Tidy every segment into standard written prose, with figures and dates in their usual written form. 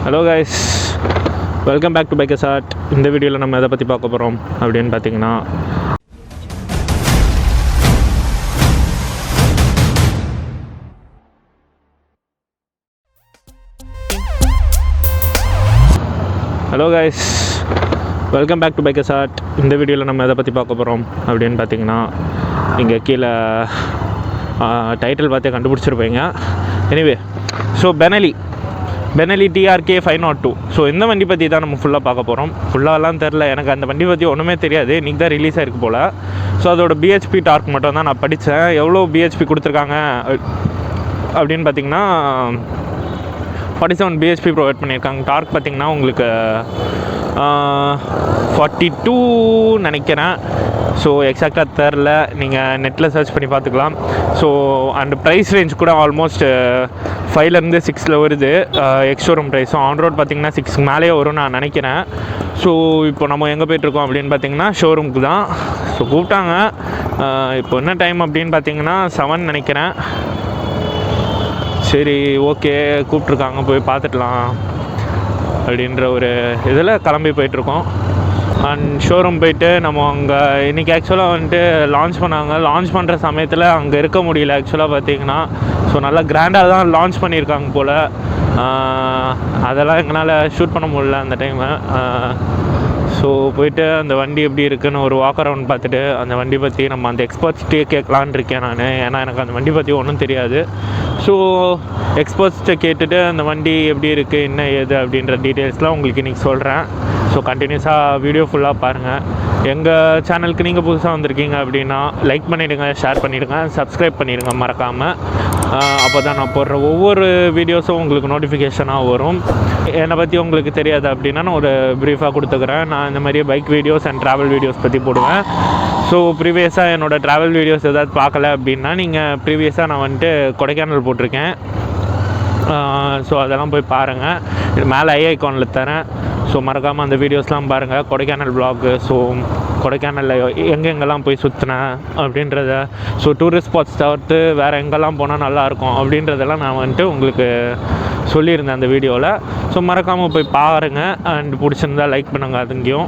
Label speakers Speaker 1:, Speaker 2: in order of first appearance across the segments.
Speaker 1: Hello guys, welcome back to BS6. இந்த வீடியோவில் நம்ம எதை பற்றி பார்க்க போகிறோம் அப்படின்னு பார்த்தீங்கன்னா, hello guys, welcome back to BS6. இந்த வீடியோவில் நம்ம எதை பற்றி பார்க்க போகிறோம் அப்படின்னு பார்த்தீங்கன்னா, இங்கே கீழே டைட்டில் பார்த்தே கண்டுபிடிச்சிருப்பீங்க. Anyway, so Benelli TRK 502. So இந்த வண்டி பற்றி தான் நம்ம ஃபுல்லாக பார்க்க போகிறோம். ஃபுல்லாகலாம் தெரில, எனக்கு அந்த வண்டி பற்றி ஒன்றுமே தெரியாது. இன்றைக்கி தான் ரிலீஸ் ஆகிருக்கு போல். ஸோ அதோட BHP டார்க் மட்டும் தான் நான் படித்தேன். எவ்வளோ BHP கொடுத்துருக்காங்க அப்படின்னு பார்த்திங்கன்னா 47 BHP ப்ரொவைட் பண்ணியிருக்காங்க. டார்க் பார்த்திங்கன்னா உங்களுக்கு 42 நினைக்கிறேன். ஸோ எக்ஸாக்டாக தெரில, நீங்கள் நெட்டில் சர்ச் பண்ணி பார்த்துக்கலாம். ஸோ அண்ட் ப்ரைஸ் ரேஞ்ச் கூட ஆல்மோஸ்ட் 5லேருந்து 6 வருது. எக்ஸ்ஷோரூம் ப்ரைஸும் ஆன் ரோட் பார்த்திங்கன்னா 6 மேலேயே வரும்னு நான் நினைக்கிறேன். ஸோ இப்போ நம்ம எங்கே போய்ட்டுருக்கோம் அப்படின்னு பார்த்திங்கன்னா ஷோரூமுக்கு தான். ஸோ கூப்பிட்டாங்க. இப்போ என்ன டைம் அப்படின்னு பார்த்திங்கன்னா 7 நினைக்கிறேன். சரி, ஓகே, கூப்பிட்ருக்காங்க, போய் பார்த்துக்கலாம் அப்படின்ற ஒரு இதில் கிளம்பி போயிட்டுருக்கோம். அண்ட் ஷோரூம் போயிட்டு நம்ம அங்கே இன்றைக்கி ஆக்சுவலாக வந்துட்டு லான்ச் பண்ணாங்க. லான்ச் பண்ணுற சமயத்தில் அங்கே இருக்க முடியல ஆக்சுவலாக பார்த்திங்கன்னா. ஸோ நல்லா கிராண்டாக தான் லான்ச் பண்ணியிருக்காங்க போல். அதெல்லாம் எங்களால் ஷூட் பண்ண முடியல அந்த டைமு. ஸோ போயிட்டு அந்த வண்டி எப்படி இருக்குதுன்னு ஒரு வாக் அரவுண்ட் பார்த்துட்டு அந்த வண்டி பற்றி நம்ம அந்த எக்ஸ்பர்ட்ஸ்கிட்டே கேட்கலான் இருக்கேன் நான். ஏன்னா எனக்கு அந்த வண்டி பற்றி ஒன்றும் தெரியாது. ஸோ எக்ஸ்பர்ட்ஸ்கிட்ட கேட்டுட்டு அந்த வண்டி எப்படி இருக்குது, என்ன ஏது அப்படின்ற டீட்டெயில்ஸ்லாம் உங்களுக்கு இன்றைக்கி சொல்கிறேன். ஸோ கண்டினியூஸாக வீடியோ ஃபுல்லாக பாருங்கள். எங்கள் சேனலுக்கு நீங்கள் புதுசாக வந்திருக்கீங்க அப்படின்னா லைக் பண்ணிவிடுங்க, ஷேர் பண்ணிவிடுங்க, சப்ஸ்கிரைப் பண்ணிவிடுங்க மறக்காமல். அப்போ தான் நான் போடுற ஒவ்வொரு வீடியோஸும் உங்களுக்கு நோட்டிஃபிகேஷனாக வரும். என்னை பற்றி உங்களுக்கு தெரியாது அப்படின்னா நான் ஒரு ப்ரீஃபாக கொடுத்துக்கிறேன். நான் இந்த மாதிரி bike videos and travel videos பற்றி போடுவேன். ஸோ ப்ரீவியஸாக என்னோடய ட்ராவல் வீடியோஸ் எதாவது பார்க்கல அப்படின்னா நீங்கள் ப்ரீவியஸாக நான் வந்துட்டு கொடைக்கானல் போட்டிருக்கேன். ஸோ அதெல்லாம் போய் பாருங்கள். இது மேலே ஐகானில் தரேன். ஸோ மறக்காமல் அந்த வீடியோஸ்லாம் பாருங்கள். கொடைக்கானல் வ்ளாகு. ஸோ கொடைக்கானலில் எங்கெங்கெல்லாம் போய் சுற்றினேன் அப்படின்றத, ஸோ டூரிஸ்ட் ஸ்பாட்ஸ் தவிர்த்து வேறு எங்கெல்லாம் போனால் நல்லாயிருக்கும் அப்படின்றதெல்லாம் நான் வந்துட்டு உங்களுக்கு சொல்லியிருந்தேன் அந்த வீடியோவில். ஸோ மறக்காமல் போய் பாருங்கள். அண்ட் பிடிச்சிருந்தா லைக் பண்ணுங்கள். அதுங்கேயும்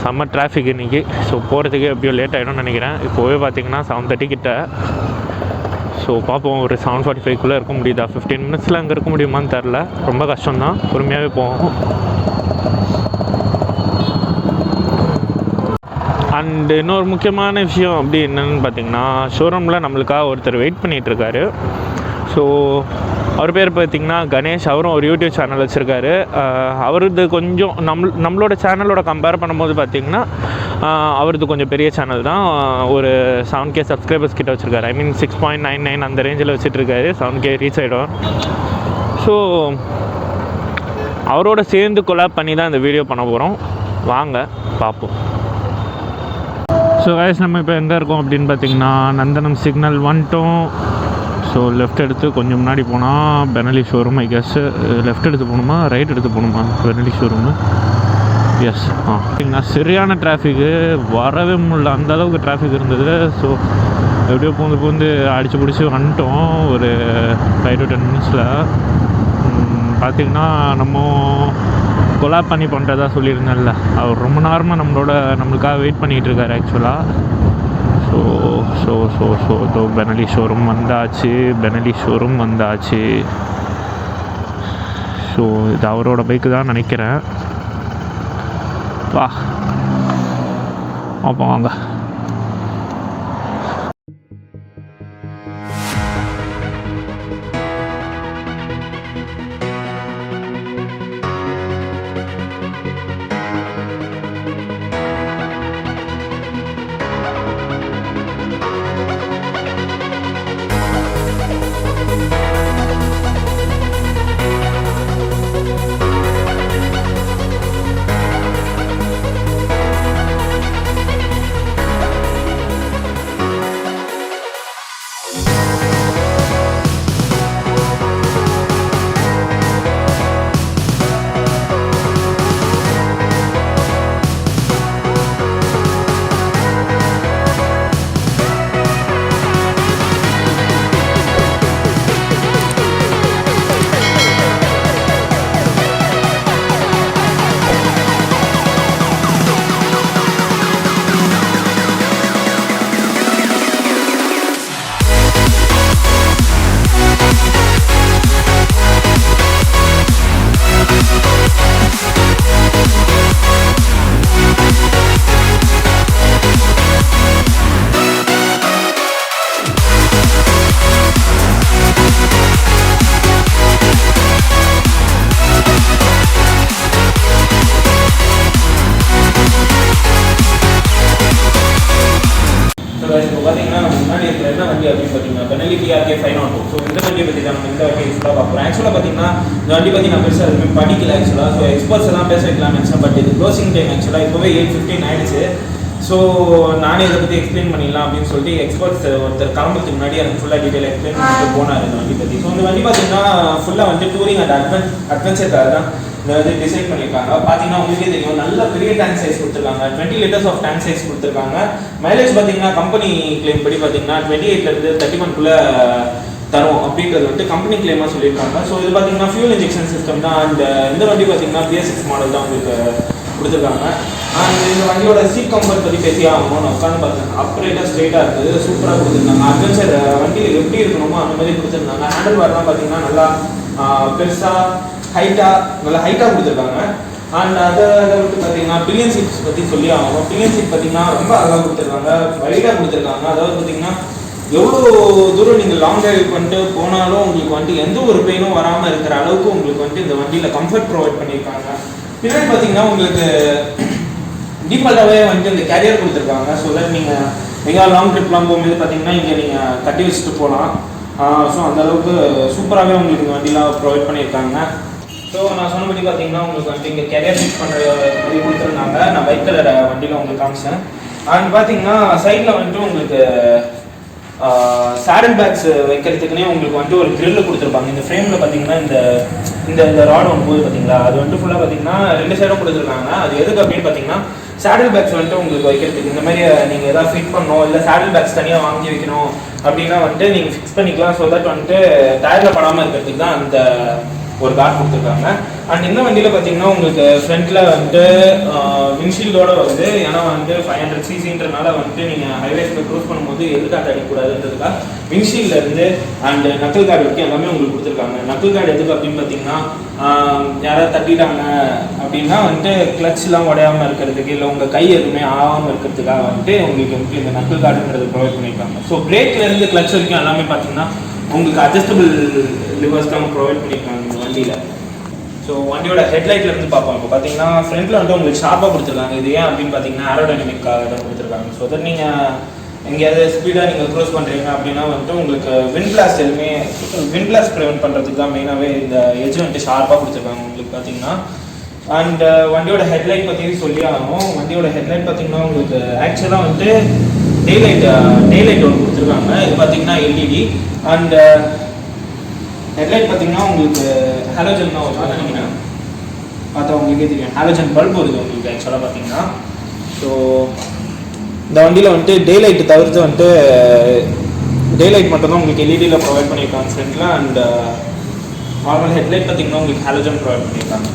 Speaker 1: செம்ம டிராஃபிக் இன்றைக்கி. ஸோ போகிறதுக்கு எப்படியோ லேட் ஆகிடும்னு நினைக்கிறேன். இப்போவே பார்த்திங்கன்னா 7:30 கிட்ட. ஸோ பார்ப்போம், ஒரு 7:45 இருக்க முடியுதா? 15 மினிட்ஸில் அங்கே இருக்க முடியுமான்னு தெரில. ரொம்ப கஷ்டம்தான், பொறுமையாகவே போவோம். அண்டு இன்னொரு முக்கியமான விஷயம் அப்படி என்னென்னு பார்த்திங்கன்னா, ஷோரூமில் நம்மளுக்காக ஒருத்தர் வெயிட் பண்ணிகிட்ருக்காரு. ஸோ அவர் பேர் பார்த்திங்கன்னா கணேஷ். அவரும் ஒரு யூடியூப் சேனல் வச்சுருக்காரு. அவரது கொஞ்சம் நம்மளோட சேனலோட கம்பேர் பண்ணும்போது பார்த்திங்கன்னா அவரது கொஞ்சம் பெரிய சேனல் தான். ஒரு 7K சப்ஸ்கிரைபர்ஸ் கிட்ட வச்சுருக்காரு. ஐ மீன் 6.99 அந்த ரேஞ்சில் வச்சுட்ருக்காரு. 7K ரீச் ஆகிடும். ஸோ அவரோட சேர்ந்து கொலாப் பண்ணி தான் இந்த வீடியோ பண்ண போகிறோம். வாங்க பார்ப்போம். ஸோ கைஸ், நம்ம இப்போ எங்கே இருக்கோம் அப்படின்னு பார்த்திங்கன்னா நந்தனம் சிக்னல் வந்துட்டோம். ஸோ லெஃப்ட் எடுத்து கொஞ்சம் முன்னாடி போனால் Benelli showroom. I guess left எடுத்து போகணுமா ரைட் எடுத்து போகணுமா? Benelli showroom. எஸ். சரியான டிராஃபிக்கு, வரவே முடியல, அந்தளவுக்கு டிராஃபிக் இருந்தது. ஸோ எப்படியோ பூந்து அடித்து பிடிச்சி வந்துட்டோம் ஒரு 5 to 10 மினிட்ஸில். பார்த்திங்கன்னா நம்ம கொலாப் பண்ணி பண்ணுறதா சொல்லியிருந்தேன்ல, அவர் ரொம்ப நேரமாக நம்மளுக்காக வெயிட் பண்ணிகிட்டு இருக்காரு ஆக்சுவலாக. ஸோ பெனலி ஷோரூம் வந்தாச்சு. ஸோ இது அவரோட பைக்கு தான் நினைக்கிறேன். வா அப்போ வாங்க.
Speaker 2: பார்த்தீங்கன்னா நம்ம முன்னாடி இருக்கிற என்ன வண்டி அப்படின்னு பார்த்தீங்கன்னா பெனலி TRK 502. ஸோ இந்த வண்டியை பற்றி தான் நம்ம இந்த வண்டியை ஃபுல்லாக பார்க்குறோம். ஆக்சுவலாக பார்த்தீங்கன்னா இந்த வண்டி பற்றி நான் பெருசாக எதுவுமே படிக்கல ஆக்சுவலாக. ஸோ எக்ஸ்பர்ட்ஸ் எல்லாம் பேச வைக்கலாம்னு நினச்சேன். பட் இது க்ளோசிங் டைம் ஆக்சுவலாக இப்போவே 8:15 ஆயிடுச்சு. ஸோ நானே இதை பற்றி எக்ஸ்பிளைன் பண்ணிடலாம் அப்படின்னு சொல்லிட்டு எக்ஸ்பர்ட்ஸ் ஒருத்தர் கிளம்புறதுக்கு முன்னாடி எனக்கு ஃபுல்லாக டீட்டெயில் எக்ஸ்பிளைன் பண்ணிட்டு போனார் இந்த வண்டி பற்றி. ஸோ இந்த வண்டி பார்த்தீங்கன்னா ஃபுல்லாக வந்து டூரிங் அண்ட் அட்வென்ச்சர் தான் இதை வந்து டிசைன் பண்ணியிருக்காங்க. பார்த்தீங்கன்னா உங்களுக்கே தெரியும், நல்ல பெரிய டேங்க் சைஸ் கொடுத்துருக்காங்க. 20 liters ஆஃப் டேங்க் சைஸ் கொடுத்துருக்காங்க. மைலேஜ் பார்த்தீங்கன்னா கம்பெனி கிளைம் படி பார்த்தீங்கன்னா 28 31 தரும் அப்படின்றது வந்து கம்பெனி கிளைமாக சொல்லியிருக்காங்க. ஸோ இது பார்த்தீங்கன்னா ஃபியூல் இன்ஜெக்ஷன் சிஸ்டம் தான். அண்ட் இந்த வண்டி பார்த்தீங்கன்னா BS6 மாடல் தான் உங்களுக்கு கொடுத்துருக்காங்க. அண்ட் இந்த வண்டியோட சீட் கம்ஃபர்ட் பற்றி பேசி ஆகணும். நான் உட்காந்து பார்த்தேன், அப்ரேட்டாக ஸ்ட்ரெயிட்டாக இருக்குது, சூப்பராக கொடுத்துருந்தாங்க. அட்வென்ச்சர் வண்டியில் எப்படி இருக்கணுமோ அந்த மாதிரி கொடுத்துருந்தாங்க. ஹேண்டில் பார்லாம் பார்த்தீங்கன்னா நல்லா பெருசாக நல்லா ஹைட்டாக கொடுத்துருக்காங்க. அண்ட் அதை விட்டு பார்த்தீங்கன்னா பில்லியன் சீட்ஸ் பற்றி சொல்லி ஆகணும். பில்லியன் சீட் பார்த்தீங்கன்னா ரொம்ப அழகாக கொடுத்துருக்காங்க, வைடாக கொடுத்துருக்காங்க. அதாவது பார்த்தீங்கன்னா எவ்வளோ தூரம் நீங்கள் லாங் டிரைவ் வந்துட்டு போனாலும் உங்களுக்கு வந்துட்டு எந்த ஒரு பெயினும் வராமல் இருக்கிற அளவுக்கு உங்களுக்கு வந்துட்டு இந்த வண்டியில் கம்ஃபர்ட் ப்ரொவைட் பண்ணியிருக்காங்க. பின்னாடி பார்த்தீங்கன்னா உங்களுக்கு டிஃபால்ட்டாகவே வந்துட்டு இந்த கேரியர் கொடுத்துருக்காங்க. ஸோ தட் நீங்கள் எங்கே லாங் ட்ரிப்லாம் போகும்போது பார்த்தீங்கன்னா இங்கே நீங்கள் கட்டி வச்சுட்டு போகலாம். ஸோ அந்தளவுக்கு சூப்பராகவே உங்களுக்கு இந்த வண்டிலாம் ப்ரொவைட் பண்ணியிருக்காங்க. ஸோ நான் சொன்னபடி பார்த்தீங்கன்னா உங்களுக்கு வந்துட்டு இங்கே கேரியர் ஃபிக்ஸ் பண்ணுற மாதிரி கொடுத்துருந்தாங்க. நான் ஒயிட் கலர் வண்டியில் உங்களுக்கு காமிச்சேன். அண்ட் பார்த்தீங்கன்னா சைடில் வந்துட்டு உங்களுக்கு சேடல் பேக்ஸ் வைக்கிறதுக்குனே உங்களுக்கு வந்துட்டு ஒரு கிரில் கொடுத்துருப்பாங்க. இந்த ஃப்ரேமில் பார்த்தீங்கன்னா இந்த ராட் ஒன்று போது பார்த்தீங்களா, அது வந்துட்டு ஃபுல்லாக பார்த்தீங்கன்னா 2 சைடும் கொடுத்துருக்காங்க. அது எதுக்கு அப்படின்னு பார்த்தீங்கன்னா சேடல் பேக்ஸ் வந்துட்டு உங்களுக்கு வைக்கிறதுக்கு இந்த மாதிரி நீங்கள் எதாவது ஃபிட் பண்ணணும், இல்லை சேடல் பேக்ஸ் தனியாக வாங்கி வைக்கணும் அப்படின்னா வந்துட்டு நீங்கள் ஃபிக்ஸ் பண்ணிக்கலாம். ஸோ தட் வந்துட்டு டயரில் படாமல் இருக்கிறதுக்கு தான் அந்த ஒரு கார்டு கொடுத்துருக்காங்க. அண்ட் இந்த வண்டியில் பார்த்தீங்கன்னா உங்களுக்கு ஃப்ரண்ட்டில் வந்துட்டு விண்ட்ஷீல்டோடு வருது. ஏன்னா வந்து 500 cc வந்துட்டு நீங்கள் ஹைவேஸில் க்ரூஸ் பண்ணும்போது எதுக்காக அடிக்கூடாதுன்றதுக்காக விண்ட்ஷீல்ட்லேருந்து அண்ட் நக்கல் கார்டு வரைக்கும் எல்லாமே உங்களுக்கு கொடுத்துருக்காங்க. நக்கல் கார்டு எதுக்கு அப்படின்னு பார்த்தீங்கன்னா யாராவது தட்டிட்டாங்க அப்படின்னா வந்துட்டு கிளச்லாம் உடையாமல் இருக்கிறதுக்கு, இல்லை உங்கள் கை எதுவுமே ஆகாமல் இருக்கிறதுக்காக வந்துட்டு உங்களுக்கு வந்து இந்த நக்கல் கார்டுன்றது ப்ரொவைட் பண்ணியிருக்காங்க. ஸோ பிரேக்லேருந்து கிளச் வரைக்கும் எல்லாமே பார்த்தீங்கன்னா உங்களுக்கு அட்ஜஸ்டபிள் லிவர்ஸ் தான் ப்ரொவைட் பண்ணியிருக்காங்க இந்த வண்டியில். ஸோ வண்டியோட ஹெட்லைட்லேருந்து பார்ப்போம். இப்போ பார்த்தீங்கன்னா ஃப்ரண்ட்டில் வந்துட்டு உங்களுக்கு ஷார்ப்பாக கொடுத்துருக்காங்க. இது ஏன் அப்படின்னு பார்த்தீங்கன்னா ஏரோடைனமிக்காக தான் கொடுத்துருக்காங்க. ஸோ தட் நீங்கள் எங்கேயாவது ஸ்பீடாக நீங்கள் க்ரூஸ் பண்ணுறீங்க அப்படின்னா வந்துட்டு உங்களுக்கு விண்ட் பிளாஸ்ட் ப்ரிவென்ட் பண்ணுறதுக்கு தான் மெயினாகவே இந்த எட்ஜ் வந்துட்டு ஷார்ப்பாக கொடுத்துருக்காங்க உங்களுக்கு பார்த்தீங்கன்னா. அண்ட் வண்டியோட ஹெட்லைட் பற்றி சொல்லி ஆகணும். வண்டியோட ஹெட்லைட் பார்த்தீங்கன்னா உங்களுக்கு ஆக்சுவலாக வந்துட்டு டேலைட் ஒன்று கொடுத்துருக்காங்க. இது பார்த்தீங்கன்னா LED. அண்ட் ஹெட்லைட் பார்த்தீங்கன்னா உங்களுக்கு ஹாலோஜன் தான் வருது நினைக்கிறேன். பார்த்தா உங்களுக்கே தெரியும், ஹாலோஜன் பல்ப் வருது உங்களுக்கு ஆக்சுவலாக பார்த்தீங்கன்னா. ஸோ இந்த வண்டியில் வந்துட்டு டேலைட் தவிர்த்து வந்துட்டு டேலைட் மட்டும் தான் உங்களுக்கு எல்இடியில் ப்ரொவைட் பண்ணியிருக்காங்க ஃப்ரண்ட்டில். அண்ட் நார்மல் ஹெட்லைட் பார்த்தீங்கன்னா உங்களுக்கு ஹாலோஜன் ப்ரொவைட் பண்ணியிருக்காங்க.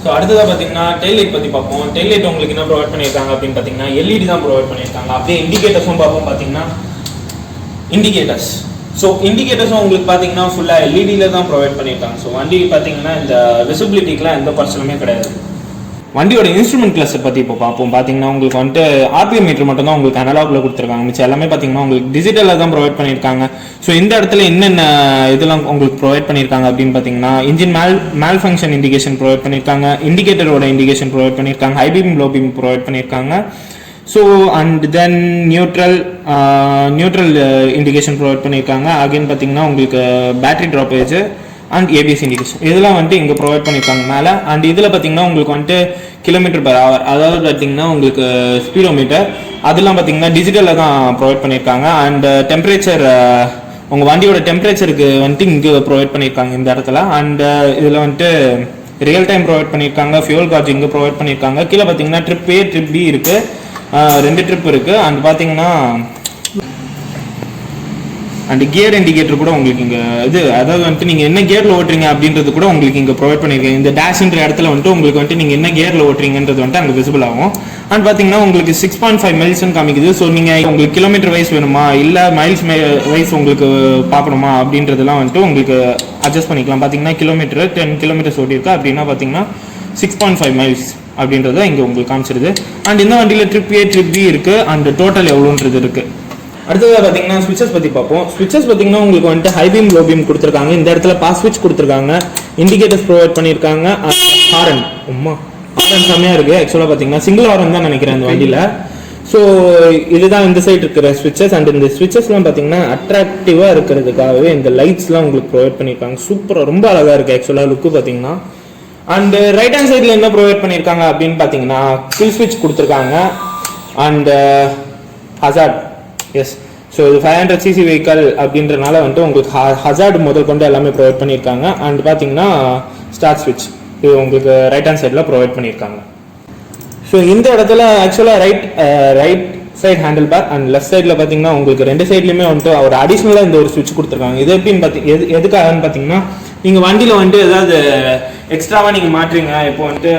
Speaker 2: ஸோ அடுத்ததாக பார்த்தீங்கன்னா டெய்லைட் பற்றி பார்ப்போம். டெய்லைட் உங்களுக்கு என்ன ப்ரொவைட் பண்ணியிருக்காங்க அப்படின்னு பார்த்தீங்கன்னா LED தான் ப்ரொவைட் பண்ணியிருக்காங்க. அப்படியே இண்டிகேட்டர்ஸும் பார்ப்போம். பார்த்தீங்கன்னா இண்டிகேட்டர்ஸ், ஸோ இண்டிகேட்டர்ஸும் உங்களுக்கு பார்த்தீங்கன்னா ஃபுல்லாக எல்இடியில் தான் ப்ரொவைட் பண்ணியிருக்காங்க. ஸோ வண்டி பார்த்தீங்கன்னா இந்த விசிபிலிட்டிக்கெலாம் எந்த பிரச்சனையுமே கிடையாது. வண்டியோட இன்ஸ்ட்ருமெண்ட் கிளஸ்டர் பற்றி இப்போ பார்ப்போம். பார்த்தீங்கன்னா உங்களுக்கு வந்துட்டு RPM மீட்டர் மட்டும் தான் உங்களுக்கு அனலாகில் கொடுத்துருக்காங்க. மிச்சம் எல்லாமே பார்த்தீங்கன்னா உங்களுக்கு டிஜிட்டலில் தான் ப்ரொவைட் பண்ணியிருக்காங்க. ஸோ இந்த இடத்துல என்னென்ன இதெல்லாம் உங்களுக்கு ப்ரொவைட் பண்ணியிருக்காங்க அப்படின்னு பார்த்தீங்கன்னா இன்ஜின் மேல் ஃபங்க்ஷன் இண்டிகேஷன் ப்ரொவைட் பண்ணியிருக்காங்க, இண்டிகேட்டரோட இண்டிகேஷன் ப்ரொவைட் பண்ணியிருக்காங்க, high beam low beam provide பண்ணியிருக்காங்க. So and then neutral indication provide பண்ணியிருக்காங்க. அகைன் பார்த்தீங்கன்னா உங்களுக்கு battery droppage and ABS indication இதெல்லாம் வந்துட்டு இங்கே ப்ரொவைட் பண்ணியிருக்காங்க மேலே. அண்ட் இதில் பார்த்தீங்கன்னா உங்களுக்கு வந்துட்டு km/h, அதாவது பார்த்தீங்கன்னா உங்களுக்கு ஸ்பீடோமீட்டர், அதெல்லாம் பார்த்தீங்கன்னா டிஜிட்டலில் தான் ப்ரொவைட் பண்ணியிருக்காங்க. அண்ட் டெம்பரேச்சர், உங்கள் வண்டியோட டெம்பரேச்சருக்கு வந்துட்டு இங்கே ப்ரொவைட் பண்ணியிருக்காங்க இந்த இடத்துல. அண்ட் இதில் வந்துட்டு ரியல் டைம் ப்ரொவைட் பண்ணியிருக்காங்க, ஃபியூல் கார்ஜ் இங்கே ப்ரொவைட் பண்ணியிருக்காங்க. கீழே பார்த்தீங்கன்னா ட்ரிப் A ட்ரிப் B இருக்குது, 2 ட்ரிப் இருக்குது. அண்ட் பார்த்தீங்கன்னா அண்ட் கியர் இண்டிகேட்டர் கூட உங்களுக்கு இங்கே அதாவது வந்துட்டு நீங்கள் என்ன கியரில் ஓட்டுறீங்க அப்படின்றது கூட உங்களுக்கு இங்கே ப்ரொவைட் பண்ணியிருக்கீங்க. இந்த டேஷ்ன்ற இடத்துல வந்துட்டு உங்களுக்கு வந்துட்டு நீங்கள் என்ன கியரில் ஓட்டுறீங்கன்றது வந்துட்டு அங்கே விசிபிள் ஆகும். அண்ட் பார்த்தீங்கன்னா உங்களுக்கு 6.5 மைல்ஸ்ன்னு காமிக்குது. ஸோ நீங்கள் உங்களுக்கு கிலோமீட்டர் வைஸ் வேணுமா இல்லை மைல்ஸ் வைஸ் உங்களுக்கு பார்க்கணுமா அப்படின்றதெல்லாம் வந்துட்டு உங்களுக்கு அட்ஜஸ்ட் பண்ணிக்கலாம். பார்த்தீங்கன்னா கிலோமீட்டர் 10 கிலோமீட்டர்ஸ் ஓட்டியிருக்கா அப்படின்னா பார்த்தீங்கன்னா 6.5 மைல்ஸ் அப்படின்றத இங்கே உங்களுக்கு காமிச்சிருது. அண்ட் இந்த வண்டியில் ட்ரிப் A ட்ரிப் B இருக்குது. அண்ட் டோட்டல் எவ்வளோன்றது இருக்குது. அடுத்தது பார்த்தீங்கன்னா ஸ்விட்சஸ் பற்றி பார்ப்போம். ஸ்விட்சஸ் பார்த்தீங்கன்னா உங்களுக்கு வந்துட்டு ஹை பீம் லோ பீம் கொடுத்துருக்காங்க. இந்த இடத்துல பாஸ் ஸ்விட்ச் கொடுத்துருக்காங்க, இண்டிகேட்டர்ஸ் ப்ரொவைட் பண்ணியிருக்காங்க. ஹாரன் செம்மையாக இருக்குது. ஆக்சுவலாக பார்த்தீங்கன்னா சிங்கிள் ஹாரன் தான் நினைக்கிறேன் அந்த வண்டியில். ஸோ இதுதான் இந்த சைடு இருக்கிற ஸ்விட்சஸ். அண்ட் இந்த ஸ்விட்சஸ்லாம் பார்த்தீங்கன்னா அட்ராக்டிவாக இருக்கிறதுக்காகவே இந்த லைட்ஸ்லாம் உங்களுக்கு ப்ரொவைட் பண்ணியிருக்காங்க. சூப்பராக ரொம்ப அழகாக இருக்குது ஆக்சுவலாக லுக்கு பார்த்தீங்கன்னா. அண்ட் ரைட் ஹேண்ட் சைடில் என்ன ப்ரொவைட் பண்ணியிருக்காங்க அப்படின்னு பார்த்தீங்கன்னா கில் ஸ்விட்ச் கொடுத்துருக்காங்க. அண்ட் ஹசார்ட், எஸ், ஸோ இது 500cc வெஹிக்கல் அப்படின்றனால வந்துட்டு உங்களுக்கு ஹசார்ட் முதல் கொண்டு எல்லாமே ப்ரொவைட் பண்ணியிருக்காங்க. அண்ட் பார்த்தீங்கன்னா ஸ்டார்ட் ஸ்விட்ச் இது உங்களுக்கு ரைட் ஹேண்ட் சைடில் ப்ரொவைட் பண்ணியிருக்காங்க. ஸோ இந்த இடத்துல ஆக்சுவலாக right side handle back and left சைடில் பார்த்தீங்கன்னா உங்களுக்கு ரெண்டு சைட்லையுமே வந்துட்டு ஒரு அடிஷ்னலாக இந்த ஒரு ஸ்விட்ச் கொடுத்துருக்காங்க. இது எப்படின்னு எதுக்காகன்னு பார்த்தீங்கன்னா நீங்கள் வண்டியில் வந்துட்டு ஏதாவது எக்ஸ்ட்ராவாக நீங்கள் மாற்றுறீங்க. இப்போ வந்துட்டு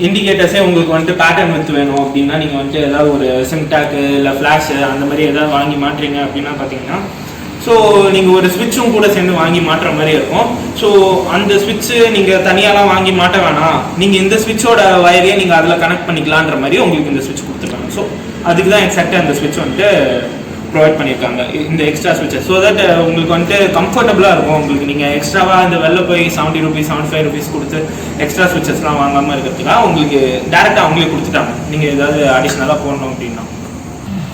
Speaker 2: இண்டிகேட்டர்ஸே உங்களுக்கு வந்துட்டு பேட்டர்ன் வித்து வேணும் அப்படின்னா நீங்கள் வந்துட்டு ஏதாவது ஒரு சிம்டாக்கு இல்லை ஃப்ளாஷு அந்த மாதிரி ஏதாவது வாங்கி மாற்றுறீங்க அப்படின்னா பார்த்தீங்கன்னா ஸோ நீங்கள் ஒரு ஸ்விட்சும் கூட சேர்ந்து வாங்கி மாட்டுற மாதிரி இருக்கும். ஸோ அந்த ஸ்விட்சு நீங்கள் தனியாலாம் வாங்கி மாட்ட வேணாம், நீங்கள் இந்த ஸ்விட்சோட வயரையே நீங்கள் அதில் கனெக்ட் பண்ணிக்கலான்ற மாதிரி உங்களுக்கு இந்த ஸ்விட்ச் கொடுத்துருக்காங்க. ஸோ அதுக்கு தான் எக்ஸாக்டாக அந்த ஸ்விட்ச் வந்துட்டு ப்ரொவைட் பண்ணியிருக்காங்க, இந்த எக்ஸ்ட்ரா ஸ்விட்சஸ். ஸோ தட் உங்களுக்கு வந்துட்டு கம்ஃபர்டபுளாக இருக்கும். உங்களுக்கு நீங்கள் எக்ஸ்ட்ராவாக இந்த வெளில போய் 70 rupees 75 rupees கொடுத்து எக்ஸ்ட்ரா ஸ்விட்சஸ்லாம் வாங்காமல் இருக்கிறதுக்காக உங்களுக்கு டேரெக்டாக அவங்களே கொடுத்துட்டாங்க நீங்கள் ஏதாவது அடிஷ்னலாக போடணும் அப்படின்னா.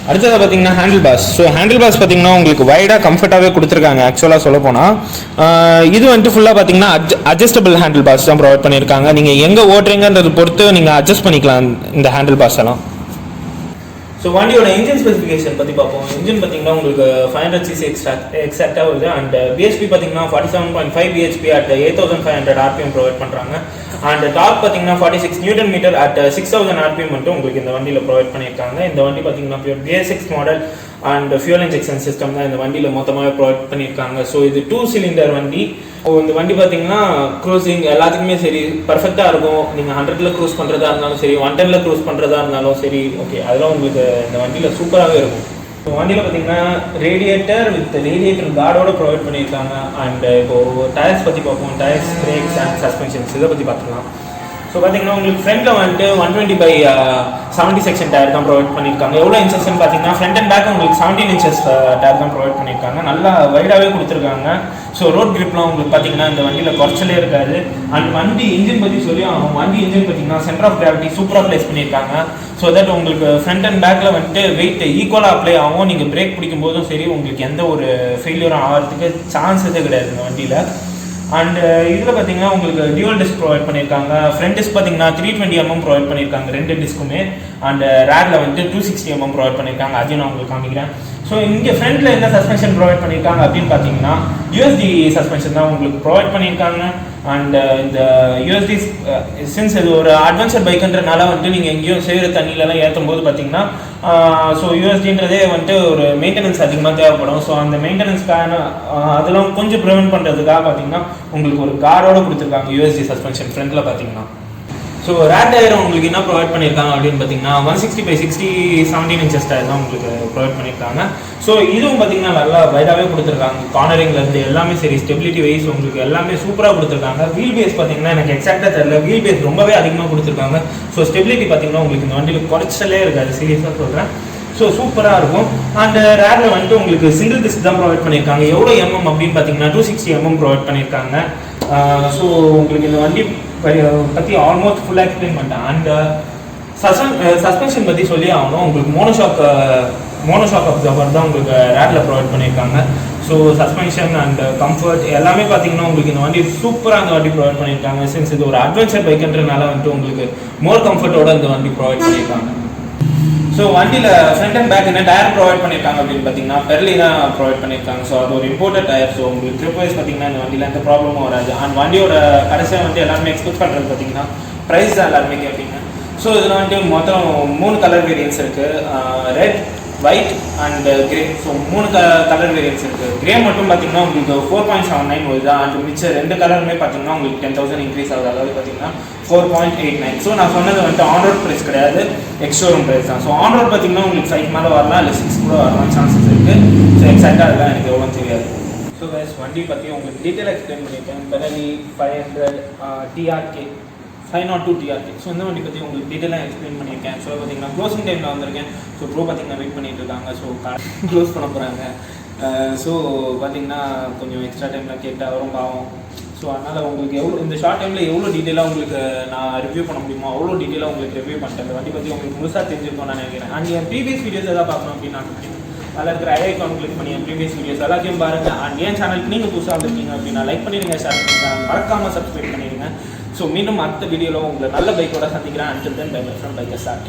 Speaker 2: அடுத்தது பார்த்தீங்கன்னா handle pass. So handle pass பார்த்தீங்கன்னா உங்களுக்கு வைடாக கம்ஃபர்ட்டாகவே கொடுத்துருக்காங்க. ஆக்சுவலாக சொல்ல போனால் இது வந்துட்டு ஃபுல்லாக பார்த்தீங்கன்னா அட்ஜஸ்டபிள் ஹேண்டில் பாஸ் தான் ப்ரொவைட் பண்ணியிருக்காங்க. நீங்கள் எங்கே ஓட்டுறீங்கன்றது பொறுத்து நீங்கள் அட்ஜஸ்ட் பண்ணிக்கலாம் இந்த ஹேண்டில் பாஸ் எல்லாம். ஸோ வண்டியோட இன்ஜின் ஸ்பெசிஃபிகேஷன் பற்றி பார்ப்போம். இன்ஜின் பார்த்தீங்கன்னா உங்களுக்கு 500cc எக்ஸாக்டாக வருது. அண்ட் பிஹெச்பி பார்த்தீங்கன்னா 47.5 bhp at 8500 rpm ப்ரொவைட் பண்ணுறாங்க. அண்ட் டார்க் பார்த்தீங்கன்னா 46 Nm at 6000 rpm மட்டும் உங்களுக்கு இந்த வண்டியில் ப்ரொவைட் பண்ணியிருக்காங்க. இந்த வண்டி பார்த்தீங்கன்னா BS6 model and fuel injection system தான் இந்த வண்டியில் மொத்தமாகவே ப்ரொவைட் பண்ணியிருக்காங்க. ஸோ இது 2 cylinder வண்டி. ஸோ இந்த வண்டி பார்த்தீங்கன்னா க்ரூசிங் எல்லாத்துக்குமே சரி பர்ஃபெக்டாக இருக்கும். நீங்கள் 100ல் க்ரூஸ் பண்ணுறதா இருந்தாலும் சரி, 110ல் க்ரூஸ் பண்ணுறதா இருந்தாலும் சரி, ஓகே அதெல்லாம் உங்களுக்கு இந்த வண்டியில் சூப்பராகவே இருக்கும். ஸோ வண்டியில் பார்த்தீங்கன்னா ரேடியேட்டர் வித் ரேடியேட்டர் கார்டோட ப்ரொவைட் பண்ணியிருக்காங்க. அண்ட் இப்போது டயர்ஸ் பற்றி பார்ப்போம். டயர்ஸ், பிரேக்ஸ் அண்ட் சஸ்பென்ஷன்ஸ் இதை பற்றி பார்த்துக்கலாம். ஸோ பார்த்தீங்கன்னா உங்களுக்கு ஃப்ரண்ட்டில் வந்துட்டு 120/70 செக்ஷன் டயர் தான் ப்ரொவைட் பண்ணியிருக்காங்க. எவ்வளோ இன்ச்சஸ்ன்னு பார்த்தீங்கன்னா ஃப்ரண்ட் அண்ட் பேக் உங்களுக்கு 17 inches டயர் தான் ப்ரொவைட் பண்ணியிருக்காங்க. நல்லா வைடாகவே கொடுத்துருக்காங்க. ஸோ ரோட் கிரிப்லாம் உங்களுக்கு பார்த்தீங்கன்னா இந்த வண்டியில் குறைச்சலே இருக்காது. அண்ட் வண்டி இன்ஜின் பற்றி சொல்லி வண்டி இன்ஜின் பார்த்தீங்கன்னா சென்டர் ஆஃப் கிராவிட்டி சூப்பராக ப்ளேஸ் பண்ணியிருக்காங்க. ஸோ தட் உங்களுக்கு ஃப்ரண்ட் அண்ட் பேக்கில் வந்துட்டு வெயிட் ஈக்குவலாக அப்ளை ஆகும். நீங்கள் பிரேக் பிடிக்கும் போதும் சரி உங்களுக்கு எந்த ஒரு ஃபெயிலியரும் ஆகிறதுக்கு சான்ஸஸே கிடையாது இந்த வண்டியில். அண்ட் இதில் பார்த்தீங்கன்னா உங்களுக்கு டியூவல் டிஸ்க் ப்ரொவைட் பண்ணியிருக்காங்க. ஃப்ரண்ட் டிஸ்க் பார்த்தீங்கன்னா 320 mm ப்ரொவைட் பண்ணியிருக்காங்க ரெண்டு டிஸ்க்குமே. அண்ட் ரேரில் வந்துட்டு 260 mm ப்ரொவைட் பண்ணியிருக்காங்க. அதையும் நான் உங்களுக்கு காமிக்கிறேன். ஸோ இங்கே ஃப்ரண்ட்டில் என்ன சஸ்பென்ஷன் ப்ரொவைட் பண்ணியிருக்காங்க அப்படின்னு பார்த்தீங்கன்னா யூஎஸ்டி சஸ்பென்ஷன் தான் உங்களுக்கு ப்ரொவைட் பண்ணியிருக்காங்க. அண்ட் இந்த யூஎஸ்டி சின்ஸ் இது ஒரு அட்வென்ச்சர் பைக்குன்றனால வந்துட்டு நீங்கள் எங்கேயும் சேறு தண்ணியிலலாம் ஏற்றும் போது பார்த்தீங்கன்னா ஸோ யூஎஸ்டின்றதே வந்துட்டு ஒரு மெயின்டெனன்ஸ் அதிகமாக தேவைப்படும். ஸோ அந்த மெயின்டெனன்ஸ்க்கான அதெல்லாம் கொஞ்சம் ப்ரிவென்ட் பண்ணுறதுக்காக பார்த்தீங்கன்னா உங்களுக்கு ஒரு கார்டோட கொடுத்துருக்காங்க யூஎஸ்டி சஸ்பென்ஷன் ஃப்ரண்ட்டில் பார்த்தீங்கன்னா. ஸோ ரேட் டயர் உங்களுக்கு என்ன ப்ரொவைட் பண்ணியிருக்காங்க அப்படின்னு பார்த்தீங்கன்னா 160/60 17 inches டயர் தான் உங்களுக்கு ப்ரொவைட் பண்ணியிருக்காங்க. ஸோ இதுவும் பார்த்தீங்கன்னா நல்லா வைடாகவே கொடுத்துருக்காங்க. கார்னரிங்லேருந்து எல்லாமே சரி, ஸ்டெபிலிட்டி வைஸ் உங்களுக்கு எல்லாமே சூப்பராக கொடுத்துருக்காங்க. வீல் பேஸ் பார்த்தீங்கன்னா எனக்கு எக்ஸாக்டாக தெரியல, வீல் பேஸ் ரொம்பவே அதிகமாக கொடுத்துருக்காங்க. ஸோ ஸ்டெபிலிட்டி பார்த்தீங்கன்னா உங்களுக்கு இந்த வண்டியில் குறைச்சலே இருக்காது, சீரியஸாக சொல்கிறேன். ஸோ சூப்பராக இருக்கும். அண்ட் ரேரில் வந்துட்டு உங்களுக்கு சிங்கிள் டிஸ்க் தான் ப்ரொவைட் பண்ணியிருக்காங்க. எவ்வளோ mm அப்படின்னு பார்த்தீங்கன்னா 260 mm ப்ரொவைட் பண்ணியிருக்காங்க. ஸோ உங்களுக்கு இந்த வண்டி பற்றி ஆல்மோஸ்ட் ஃபுல்லாக எக்ஸ்பிளைன் பண்ணிட்டேன். அண்ட் சஸ்பென்ஷன் பற்றி சொல்லி ஆகணும். உங்களுக்கு மோனோஷாக் அப்சர்வர் தான் உங்களுக்கு ரேரில் ப்ரொவைட் பண்ணியிருக்காங்க. ஸோ சஸ்பென்ஷன் அண்ட் கம்ஃபர்ட் எல்லாமே பார்த்தீங்கன்னா உங்களுக்கு இந்த வண்டி சூப்பராக அந்த வண்டி ப்ரொவைட் பண்ணியிருக்காங்க. சின்ஸ் இது ஒரு அட்வென்ச்சர் பைக்குன்றனால வந்துட்டு உங்களுக்கு மோர் கம்ஃபர்ட்டோட இந்த வண்டி ப்ரொவைட் பண்ணியிருக்காங்க. ஸோ வண்டியில் ஃப்ரண்ட் அண்ட் பேக் என்ன டயர் ப்ரொவைட் பண்ணியிருக்காங்க அப்படின்னு பார்த்தீங்கன்னா பெர்லி தான் ப்ரொவைட் பண்ணியிருக்காங்க. ஸோ அது ஒரு இம்போர்ட்டட் டயர். ஸோ உங்களுக்கு ட்ரிப் வைஸ் பார்த்தீங்கன்னா இந்த வண்டியில் எந்த ப்ராப்ளமும் வராது. அண்ட் வண்டியோட கடைசியாக வந்து எல்லாருமே எக்ஸ்பெக்ட் பண்ணுறது பார்த்தீங்கன்னா ப்ரைஸ் தான் எல்லாருமே கேட்பீங்க. ஸோ இதில் வந்துட்டு மொத்தம் 3 கலர் வேரியன்ஸ் இருக்குது, red, white and grey. So 3 colour variance இருக்குது. கிரே மட்டும் பார்த்தீங்கன்னா உங்களுக்கு 4.79 வருது. அண்ட் மிச்ச 2 கலருமே பார்த்தீங்கன்னா உங்களுக்கு 10,000 இன்க்ரீஸ் ஆகுது. அதாவது பார்த்தீங்கன்னா 4.89. ஸோ நான் சொன்னது வந்துட்டு ஆன் ரோட் ப்ரைஸ் கிடையாது, எக்ஸ்ஷோரூம் ப்ரைஸ் தான். ஸோ ஆன் ரோட் பார்த்தீங்கன்னா உங்களுக்கு 5 மேலே வரலாம், இல்லை 6 கூட வரலாம் சான்சஸ் இருக்குது. ஸோ எக்ஸாக்டாக அதெல்லாம் எனக்கு எவ்வளோ தெரியாது. ஸோ கைஸ் வண்டி பற்றி உங்களுக்கு டீட்டெயில் எக்ஸ்பிளைன் பண்ணியிருக்கேன். Benelli 500 TRK 502 TRK. ஸோ இந்த வண்டி பற்றி உங்களுக்கு டீட்டெயிலாக எக்ஸ்பிளைன் பண்ணியிருக்கேன். ஸோ பார்த்தீங்கன்னா க்ளோசிங் டைமில் வந்திருக்கேன். ஸோ ப்ரோ பார்த்தீங்கன்னா வெயிட் பண்ணிட்டு இருக்காங்க. ஸோ க்ளோஸ் பண்ண போகிறாங்க. ஸோ பார்த்தீங்கன்னா கொஞ்சம் எக்ஸ்ட்ரா டைமில் கேட்டால் வரும் பாவம். ஸோ ஸோ அதனால் உங்களுக்கு எவ்வளோ இந்த ஷார்ட் டைமில் எவ்வளோ டீட்டெயிலாக உங்களுக்கு நான் ரிவ்யூ பண்ண முடியுமோ அவ்வளோ டீட்டெயிலாக உங்களுக்கு ரிவ்யூ பண்ணிட்டேன். இந்த வண்டி பற்றி உங்களுக்கு முழுசாக தெரிஞ்சிருக்கோம் நான் நினைக்கிறேன். அண்ட் என் ப்ரீவியஸ் வீடியோஸ் எதாவது பார்க்கணும் அப்படின்னு நான் அதில் இருக்கிற ஐகான் கிளிக் பண்ணி என் ப்ரீவியஸ் வீடியோஸ் எல்லாத்தையும் பாருங்கள். அண்ட் என் சேனலுக்கு நீங்கள் புதுசாக வந்திருக்கீங்க அப்படின்னா லைக் பண்ணிடுங்க, ஷேர் பண்ணுங்க, மறக்காமல் சப்ஸ்கிரைப் பண்ணிடுங்க. ஸோ மீண்டும் அடுத்த வீடியோவில் உங்களை நல்ல பைக்கோட சந்திக்கிறேன். Until then bye my from biker start.